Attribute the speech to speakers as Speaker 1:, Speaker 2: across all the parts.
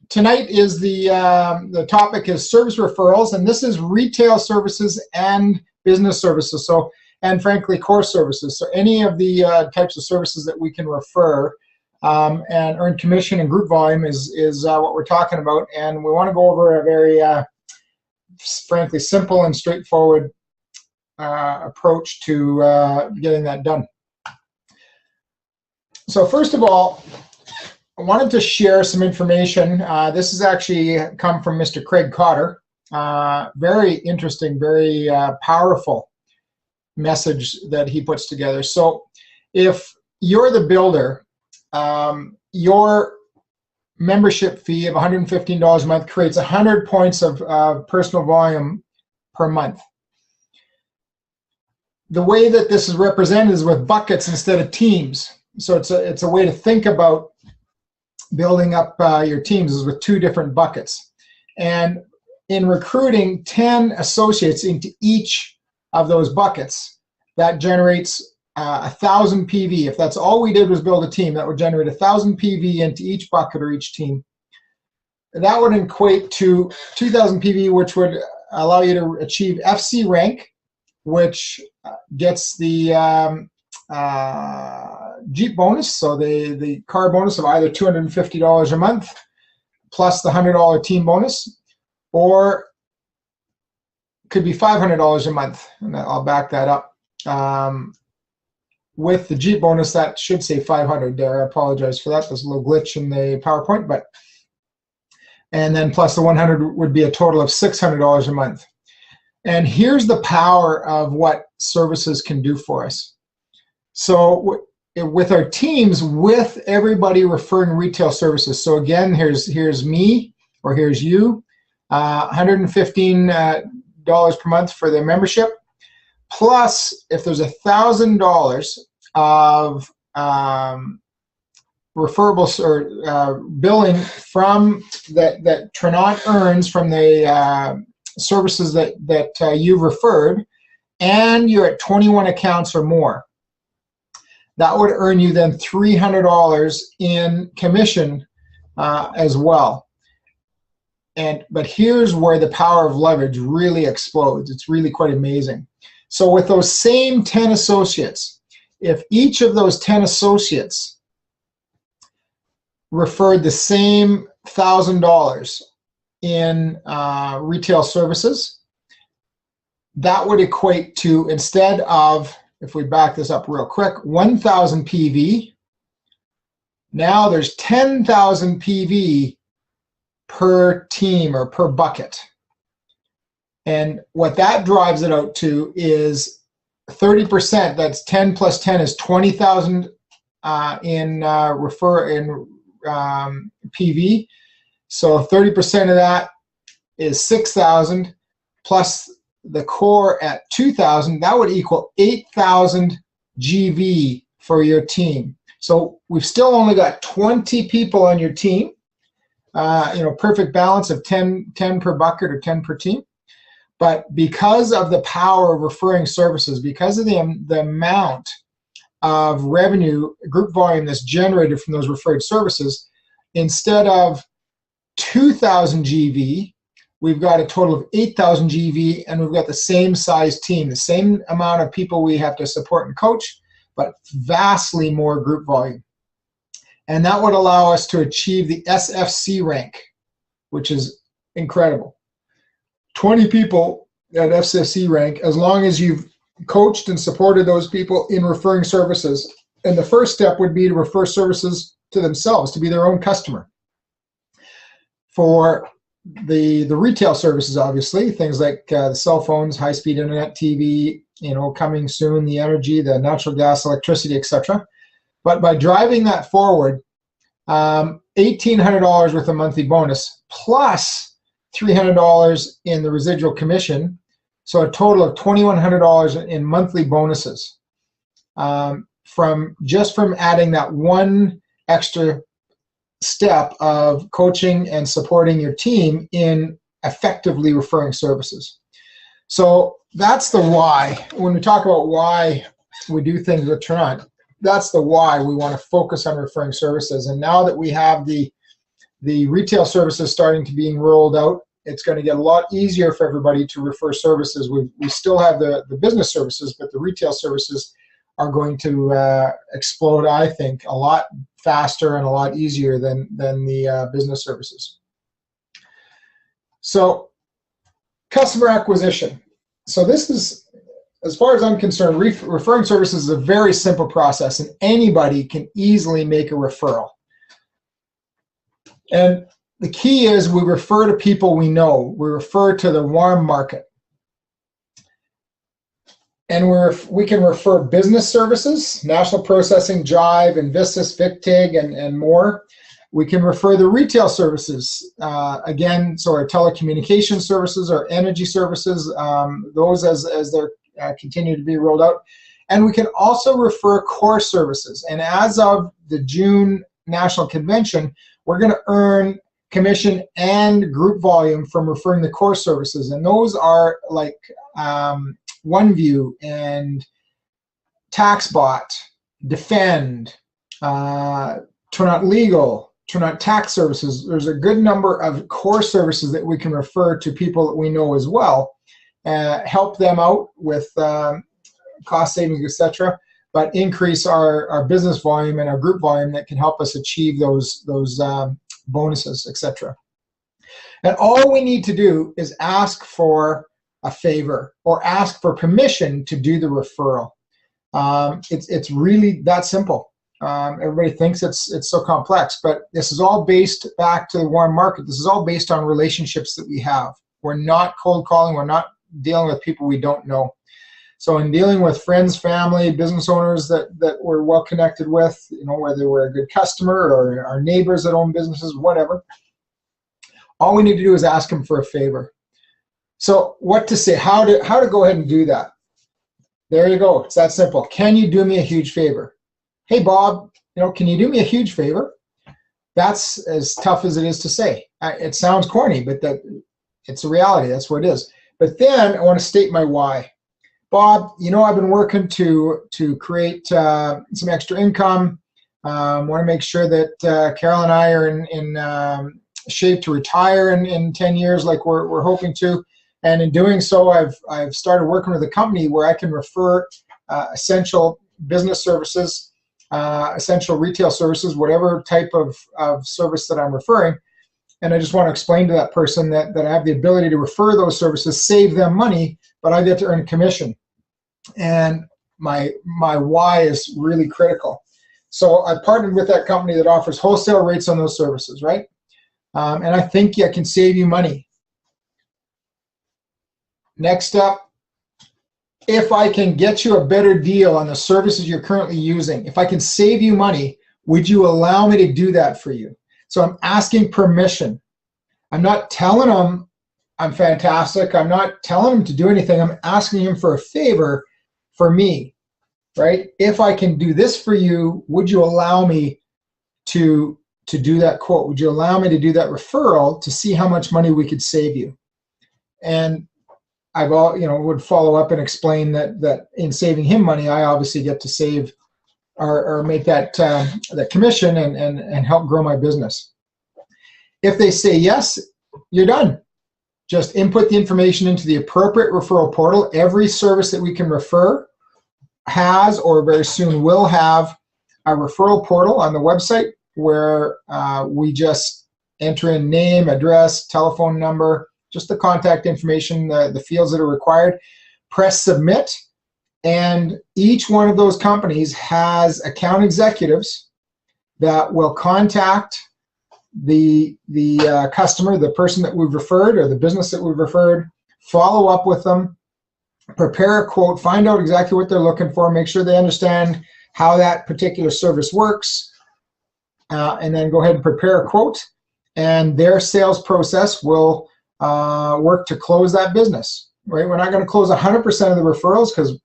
Speaker 1: tonight is the topic is service referrals, and this is retail services and business services. So, and frankly, core services. So any of the types of services that we can refer and earn commission and group volume is what we're talking about. And we want to go over a very, frankly, simple and straightforward approach to getting that done. So first of all, I wanted to share some information. This has actually come from Mr. Craig Cotter. Very interesting, very powerful message that he puts together. So if you're the builder, your membership fee of $115 a month creates 100 points of personal volume per month. The way that this is represented is with buckets instead of teams. So it's a way to think about building up your teams is with 2 different buckets. And in recruiting 10 associates into each of those buckets, that generates 1,000 PV. If that's all we did was build a team, that would generate 1,000 PV into each bucket or each team. That would equate to 2,000 PV, which would allow you to achieve FC rank, which gets the Jeep bonus, so the car bonus of either $250 a month plus the $100 team bonus, or could be $500 a month, and I'll back that up. With the Jeep bonus, that should say 500 there. I apologize for that. There's a little glitch in the PowerPoint, but and then plus the 100 would be a total of $600 a month. And here's the power of what services can do for us. So with our teams, with everybody referring retail services. So again, here's me, or here's you, $115 per month for the membership. Plus, if there's $1,000 of referables or billing from that Trinont earns from the services that you've referred, and you're at 21 accounts or more, that would earn you then $300 in commission as well. But here's where the power of leverage really explodes. It's really quite amazing. So with those same 10 associates, if each of those 10 associates referred the same $1,000 in retail services, that would equate to, instead of, if we back this up real quick, 1,000 PV, now there's 10,000 PV per team or per bucket. And what that drives it out to is 30%. That's 10 plus 10 is 20,000 in PV. So 30% of that is 6,000 plus the core at 2,000. That would equal 8,000 GV for your team. So we've still only got 20 people on your team. Perfect balance of 10 per bucket or 10 per team. But because of the power of referring services, because of the amount of revenue, group volume that's generated from those referred services, instead of 2,000 GV, we've got a total of 8,000 GV, and we've got the same size team, the same amount of people we have to support and coach, but vastly more group volume. And that would allow us to achieve the SFC rank, which is incredible. 20 people at SFC rank, as long as you've coached and supported those people in referring services. And the first step would be to refer services to themselves, to be their own customer. For the retail services, obviously, things like the cell phones, high-speed internet, TV, coming soon, the energy, the natural gas, electricity, etc. But by driving that forward, $1,800 worth of monthly bonus plus $300 in the residual commission, so a total of $2,100 in monthly bonuses from adding that one extra step of coaching and supporting your team in effectively referring services. So that's the why. When we talk about why we do things with Trinont, that's the why we want to focus on referring services. And now that we have the the retail services starting to being rolled out, it's going to get a lot easier for everybody to refer services. We still have the business services, but the retail services are going to explode, I think, a lot faster and a lot easier than the business services. So customer acquisition. So this is, as far as I'm concerned, referring services is a very simple process, and anybody can easily make a referral. And the key is we refer to people we know. We refer to the warm market. And we can refer business services, National Processing, Jive, Invisys, VicTig, and more. We can refer the retail services, again, so our telecommunication services, our energy services, those as they're continue to be rolled out. And we can also refer core services. And as of the June National Convention, we're going to earn commission and group volume from referring the core services. And those are like OneView and TaxBot, Defend, Turnout Legal, Turnout Tax Services. There's a good number of core services that we can refer to people that we know as well, help them out with cost savings, etc., but increase our business volume and our group volume that can help us achieve those bonuses, etc. And all we need to do is ask for a favor or ask for permission to do the referral. It's really that simple. Everybody thinks it's so complex, but this is all based back to the warm market. This is all based on relationships that we have. We're not cold calling. We're not dealing with people we don't know. So in dealing with friends, family, business owners that we're well connected with, you know, whether we're a good customer or our neighbors that own businesses, whatever, all we need to do is ask them for a favor. So what to say, how to go ahead and do that. There you go. It's that simple. Can you do me a huge favor? Hey, Bob, you know, can you do me a huge favor? That's as tough as it is to say. It sounds corny, but it's a reality. That's what it is. But then I want to state my why. Bob, you know, I've been working to create some extra income. Want to make sure that Carol and I are in shape to retire in 10 years like we're hoping to. And in doing so, I've started working with a company where I can refer essential business services, essential retail services, whatever type of service that I'm referring. And I just want to explain to that person that I have the ability to refer those services, save them money, but I get to earn commission. And my why is really critical. So I partnered with that company that offers wholesale rates on those services, right? And I think I can save you money. Next up, if I can get you a better deal on the services you're currently using, if I can save you money, would you allow me to do that for you? So I'm asking permission. I'm not telling them I'm fantastic. I'm not telling them to do anything. I'm asking them for a favor for me, right? If I can do this for you, would you allow me to do that quote? Would you allow me to do that referral to see how much money we could save you? And I've would follow up and explain that in saving him money, I obviously get to save or make that commission and help grow my business. If they say yes, you're done. Just input the information into the appropriate referral portal. Every service that we can refer has or very soon will have a referral portal on the website where we just enter in name, address, telephone number, just the contact information, the fields that are required. Press submit, and each one of those companies has account executives that will contact the customer, the person that we've referred or the business that we've referred, follow up with them, prepare a quote, find out exactly what they're looking for, make sure they understand how that particular service works, and then go ahead and prepare a quote, and their sales process will work to close that business, right? We're not going to close 100% of the referrals because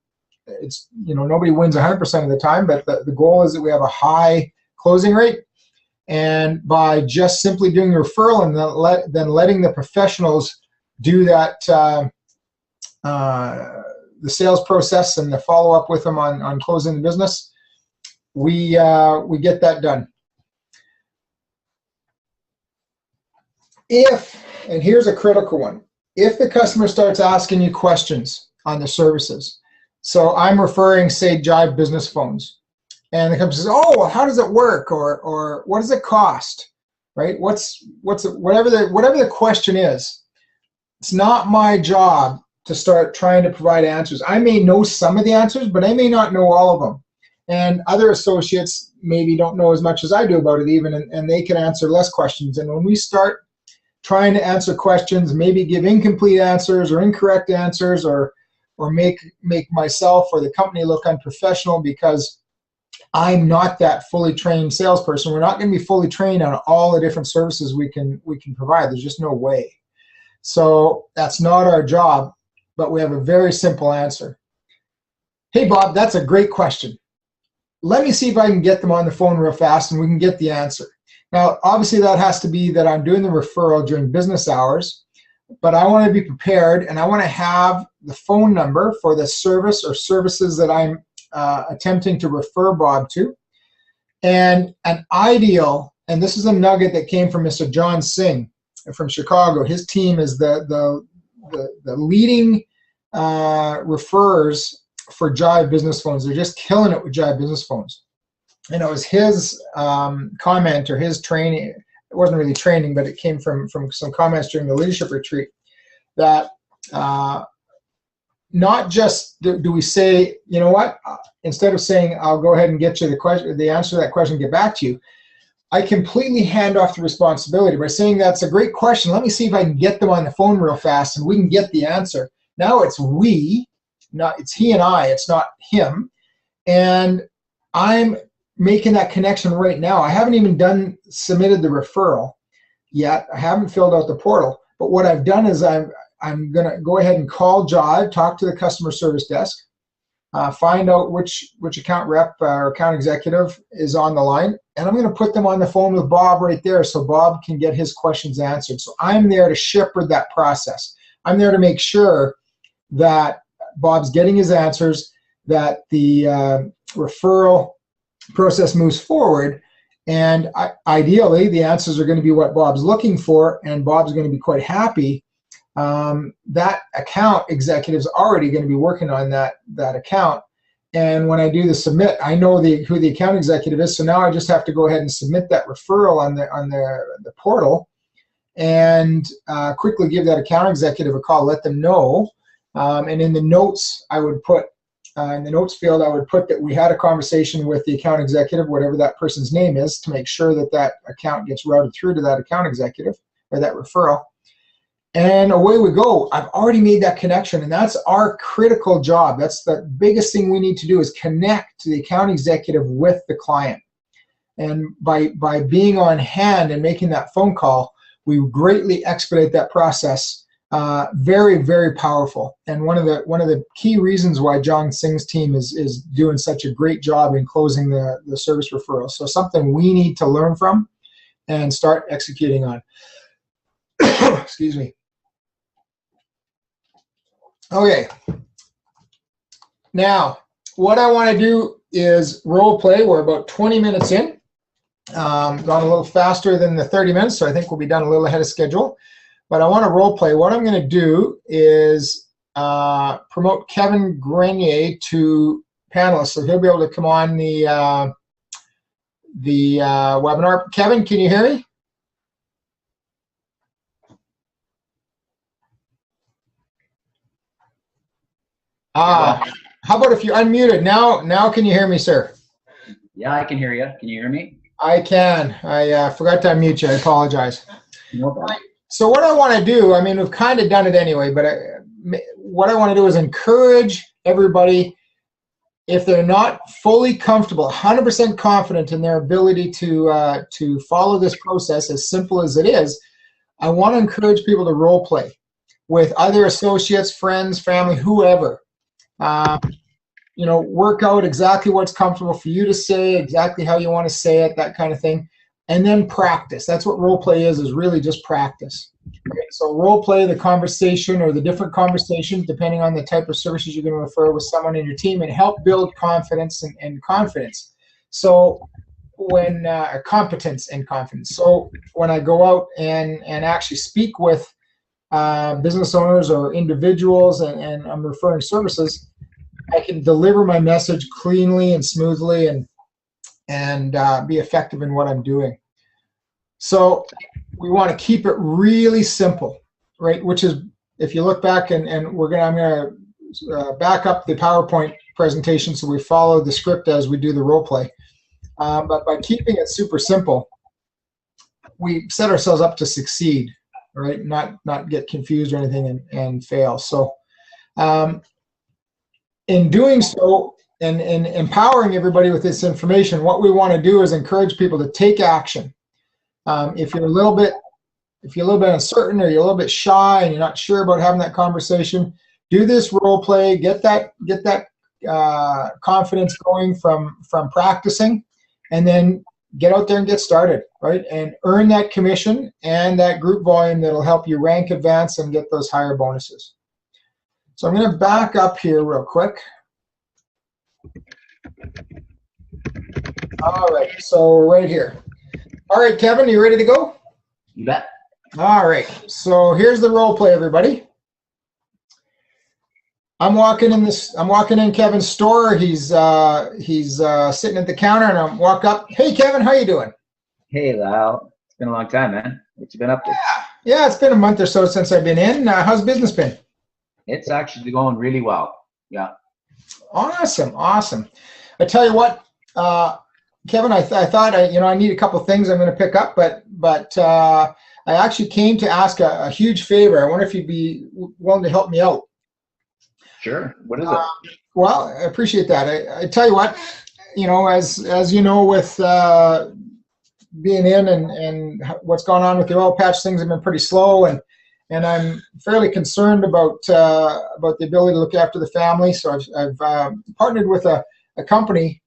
Speaker 1: it's, nobody wins 100% of the time, but the goal is that we have a high closing rate. And by just simply doing the referral and then letting the professionals do that, the sales process and the follow up with them on closing the business, we get that done. and here's a critical one, if the customer starts asking you questions on the services, so I'm referring, say, Jive business phones, and the company says, "Oh, well, how does it work?" or "What does it cost?" Right? Whatever the question is, it's not my job to start trying to provide answers. I may know some of the answers, but I may not know all of them. And other associates maybe don't know as much as I do about it even, and they can answer less questions. And when we start trying to answer questions, maybe give incomplete answers or incorrect answers, or make myself or the company look unprofessional because I'm not that fully trained salesperson. We're not going to be fully trained on all the different services we can provide. There's just no way. So that's not our job, but we have a very simple answer. Hey, Bob, that's a great question. Let me see if I can get them on the phone real fast and we can get the answer. Now, obviously that has to be that I'm doing the referral during business hours, but I want to be prepared and I want to have the phone number for the service or services that I'm attempting to refer Bob to. And an ideal, and this is a nugget that came from Mr. John Singh from Chicago. His team is the leading referrers for Jive business phones. They're just killing it with Jive business phones. And it was his comment or his training. It wasn't really training, but it came from some comments during the leadership retreat that not just do we say, you know what, instead of saying, I'll go ahead and get you the answer to that question, get back to you, I completely hand off the responsibility by saying, that's a great question. Let me see if I can get them on the phone real fast and we can get the answer. Now it's we, it's he and I, it's not him. And I'm making that connection right now. I haven't even submitted the referral yet. I haven't filled out the portal. But what I've done is I'm going to go ahead and call Jive, talk to the customer service desk, find out which account rep or account executive is on the line, and I'm going to put them on the phone with Bob right there so Bob can get his questions answered. So I'm there to shepherd that process. I'm there to make sure that Bob's getting his answers, that the referral process moves forward, and ideally the answers are going to be what Bob's looking for, and Bob's going to be quite happy. That account executive is already going to be working on that account, and when I do the submit, I know who the account executive is, so now I just have to go ahead and submit that referral on the portal, and quickly give that account executive a call, let them know, and in the notes I would put in the notes field, I would put that we had a conversation with the account executive, whatever that person's name is, to make sure that account gets routed through to that account executive or that referral. And away we go. I've already made that connection, and that's our critical job. That's the biggest thing we need to do, is connect to the account executive with the client. And by being on hand and making that phone call, we greatly expedite that process. Very, very powerful. And one of the key reasons why John Singh's team is doing such a great job in closing the service referrals. So something we need to learn from and start executing on. Excuse me. Okay. Now, what I want to do is role play. We're about 20 minutes in. Gone a little faster than the 30 minutes, so I think we'll be done a little ahead of schedule. But I want to role play. What I'm going to do is promote Kevin Grenier to panelist, so he'll be able to come on the webinar. Kevin, can you hear me? How about if you unmuted? Now can you hear me, sir?
Speaker 2: Yeah, I can hear you. Can you hear me?
Speaker 1: I can. I forgot to unmute you. I apologize.
Speaker 2: No problem.
Speaker 1: So what I want to do, I mean, we've kind of done it anyway, but what I want to do is encourage everybody, if they're not fully comfortable, 100% confident in their ability to follow this process, as simple as it is, I want to encourage people to role play with other associates, friends, family, whoever. You know, work out exactly what's comfortable for you to say, exactly how you want to say it, that kind of thing. And then practice. That's what role play is really just practice. Right? So role play the conversation or the different conversations, depending on the type of services you're going to refer with someone in your team, and help build confidence and confidence. So competence and confidence. So when I go out and actually speak with business owners or individuals and I'm referring services, I can deliver my message cleanly and smoothly and be effective in what I'm doing. So we want to keep it really simple, right? Which is, if you look back and I'm going to back up the PowerPoint presentation so we follow the script as we do the role play. But by keeping it super simple, we set ourselves up to succeed, right? Not get confused or anything and fail. So in doing so and empowering everybody with this information, what we want to do is encourage people to take action. If you're a little bit uncertain or you're a little bit shy and you're not sure about having that conversation, do this role play, get that confidence going from practicing, and then get out there and get started, right? And earn that commission and that group volume that'll help you rank, advance, and get those higher bonuses. So I'm going to back up here real quick. All right, so we're right here. All right, Kevin, you ready to go?
Speaker 2: You bet.
Speaker 1: All right, so here's the role play, everybody. I'm walking in Kevin's store. He's sitting at the counter, and I walk up. Hey, Kevin, how you doing?
Speaker 2: Hey, Lyle. It's been a long time, man. What you been up to?
Speaker 1: Yeah, it's been a month or so since I've been in. How's business been?
Speaker 2: It's actually going really well. Yeah.
Speaker 1: Awesome. I tell you what, Kevin, I thought I need a couple things I'm going to pick up, but I actually came to ask a huge favor. I wonder if you'd be willing to help me out.
Speaker 2: Sure. What is it?
Speaker 1: Well, I appreciate that. I tell you what, as you know, with being in and what's gone on with the oil patch, things have been pretty slow, and I'm fairly concerned about the ability to look after the family. So I've partnered with a company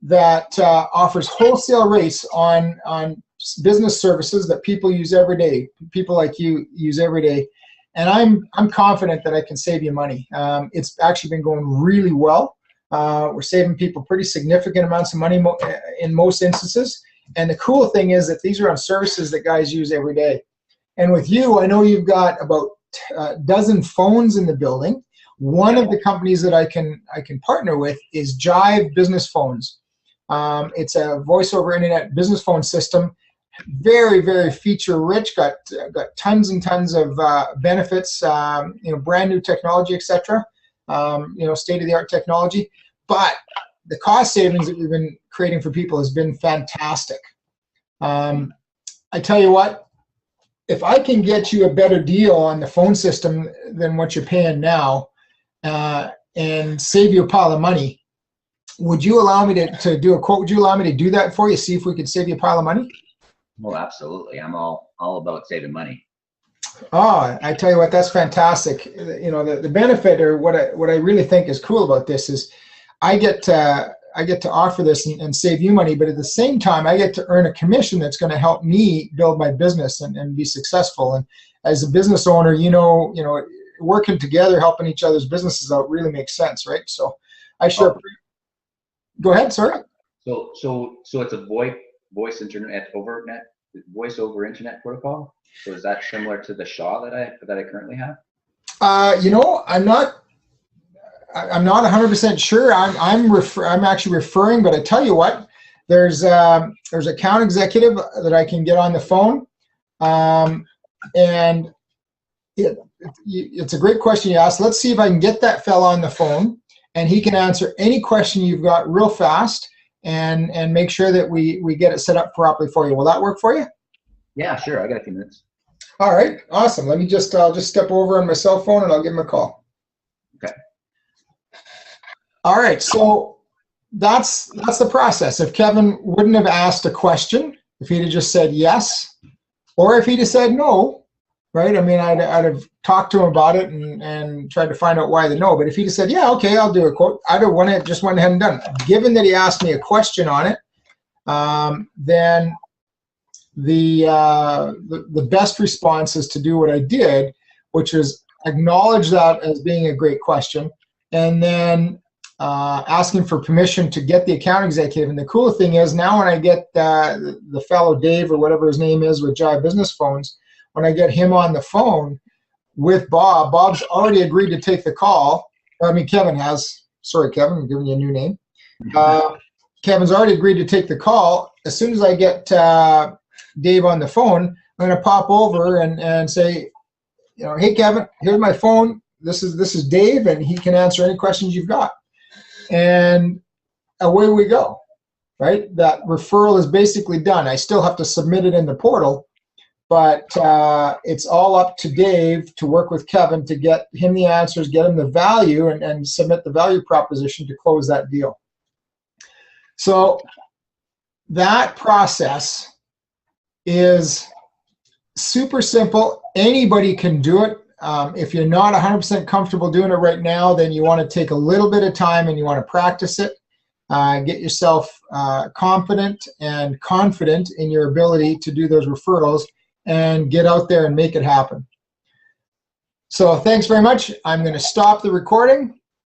Speaker 1: that offers wholesale rates on business services that people use every day, people like you use every day. And I'm confident that I can save you money. It's actually been going really well. We're saving people pretty significant amounts of money in most instances. And the cool thing is that these are on services that guys use every day. And with you, I know you've got about a dozen phones in the building. One of the companies that I can partner with is Jive Business Phones. It's a voice over internet business phone system. Very, very feature rich. Got tons and tons of benefits. Brand new technology, etc. State of the art technology. But the cost savings that we've been creating for people has been fantastic. I tell you what, if I can get you a better deal on the phone system than what you're paying now, and save you a pile of money, would you allow me to do a quote? Would you allow me to do that for you? See if we could save you a pile of money?
Speaker 2: Well, absolutely. I'm all about saving money.
Speaker 1: Oh, I tell you what, that's fantastic. The benefit, or what I really think is cool about this, is I get to offer this and save you money, but at the same time, I get to earn a commission that's going to help me build my business and be successful. And as a business owner, working together, helping each other's businesses out really makes sense, right? So I sure. Go ahead, sorry.
Speaker 2: So it's a voice over internet protocol. So is that similar to the SHA that I currently have?
Speaker 1: I'm not 100% sure. I'm actually referring, but I tell you what, there's an account executive that I can get on the phone, and it's a great question you asked. Let's see if I can get that fella on the phone, and he can answer any question you've got real fast, and make sure that we get it set up properly for you. Will that work for you?
Speaker 2: Yeah, sure. I got a few minutes.
Speaker 1: All right, awesome. I'll just step over on my cell phone and I'll give him a call.
Speaker 2: Okay.
Speaker 1: All right, so that's the process. If Kevin wouldn't have asked a question, if he'd have just said yes, or if he'd have said no, right? I mean, I'd have talked to him about it and tried to find out why the no. But if he'd have said, yeah, okay, I'll do a quote, I'd have just went ahead and done it. Given that he asked me a question on it, then the best response is to do what I did, which is acknowledge that as being a great question, and then asking for permission to get the account executive. And the cool thing is now when I get the fellow Dave or whatever his name is with Jive Business Phones, when I get him on the phone with Bob, Bob's already agreed to take the call. I mean, Kevin has. Sorry, Kevin, I'm giving you a new name. Kevin's already agreed to take the call. As soon as I get Dave on the phone, I'm going to pop over and say, you know, hey, Kevin, here's my phone. This is Dave, and he can answer any questions you've got. And away we go, right? That referral is basically done. I still have to submit it in the portal, but it's all up to Dave to work with Kevin to get him the answers, get him the value, and submit the value proposition to close that deal. So that process is super simple. Anybody can do it. If you're not 100% comfortable doing it right now, then you want to take a little bit of time and you want to practice it. Get yourself confident and confident in your ability to do those referrals and get out there and make it happen. So thanks very much. I'm going to stop the recording.